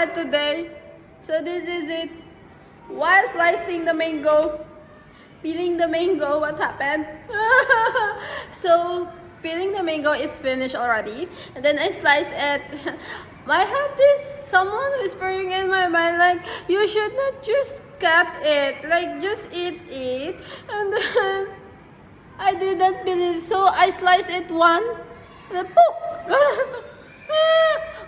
happened today. So this is it. While slicing the mango, peeling the mango, what happened? So peeling the mango is finished already, and then I slice it. I have this someone whispering in my mind like, you should not just cut it, like just eat it. And then I didn't believe, so I slice it one, and then pook!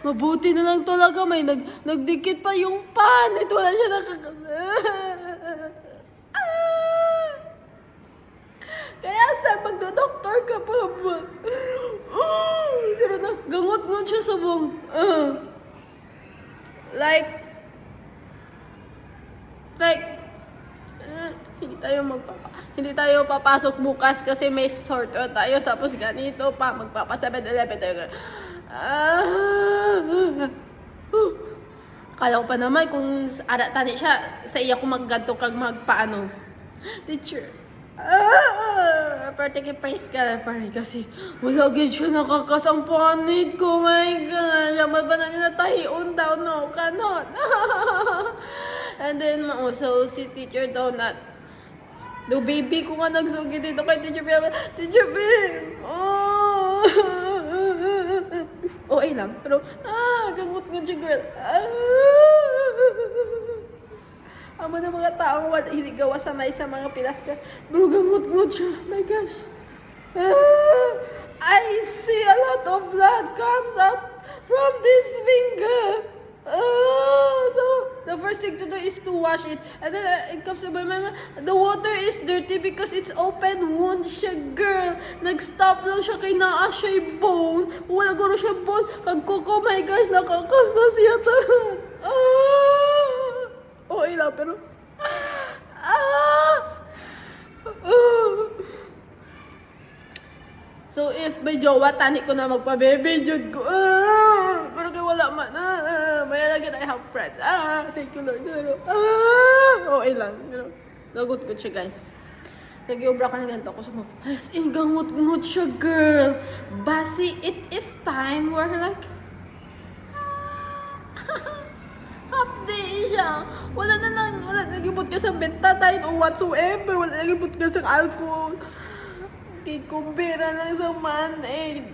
Mabuti na lang talaga, may nagdikit pa yung pan. At wala siya Kaya sa magdo-doktor ka pa ba? Pero gangot-ngot siya sa buong. Like, hindi tayo papasok bukas kasi may sore throat tayo, tapos ganito pa, magpapa 7-Eleven tayo. Kala ko pa naman kung ara tani siya sa iya ko maggadto kag magpaano. Teacher. Parte kay praise ka pare kasi wala gid siya nakakasang panit ko, my god. Yaman ba na nila tahion daw, no cannot. And then also si teacher daw not do baby ko nga nagsugi dito kay teacher B. Teacher B. Okay lang, pero gamot nga siya, girl. Amo na mga taong hindi gawa sanay sa mga pilas-pilas. Pero gamot-ngot siya. My gosh. I see a lot of blood comes out from this finger. So, the first thing to do is to wash it. And then, it comes to my mind, the water is dirty because it's open wound siya, girl. Nag-stop lang siya kay naa siya bone. Kung wala gano'n siya bone, kag kuko, my gosh, nakakas na siya tahan. Okay lang, pero so if may jowa, tani ko na magpa-bebe jud ko. Pero kay wala man. Maya lagi I have friends. Thank you Lord. Okay lang. Lagot ko siya, guys. So giobra ka na ganito ako sa mo. As in, gamot-ngot siya, girl. Basi, it is time where like update siya. Wala nagibot ka sa bentatain o whatsoever. Wala nagibot ka sa alcohol. Kikumbira lang sa man-aid.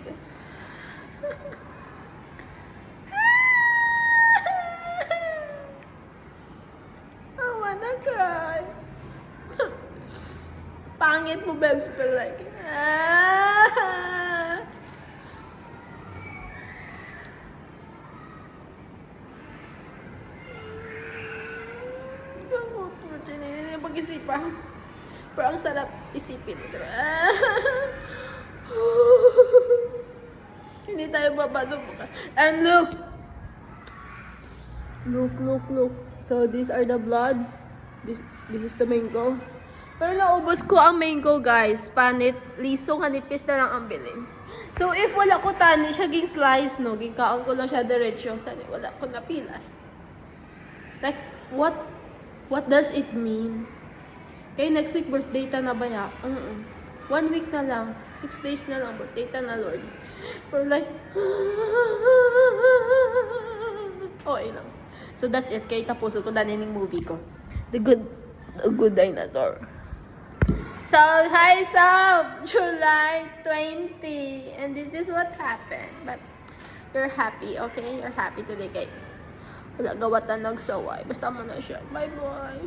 I wanna cry. Pangit mo, Bebs, pero like, pag-isipan. Pero ang sarap isipin ito. Hindi tayo babasok bukas. And look. Look. So these are the blood. This is the mango. Pero naubos ko ang mango, guys. Panit, liso, kanipis na lang ang bilin. So if wala ko tani siya ging slice, no, ging kaon ko lang siya diretso. Tani, wala ko napilas. Like, what does it mean? Kaya next week, birthday ta na ba ya? 1 week na lang. 6 days na lang. Birthday ta na, Lord. Pero like, okay lang. So that's it. Kaya tapuso ko dahil yung movie ko. The Good Dinosaur. So, hi, July 20. And this is what happened. But, you're happy, okay? You're happy today, kay wala gawatan nagsaway. Basta mo na siya. Bye-bye.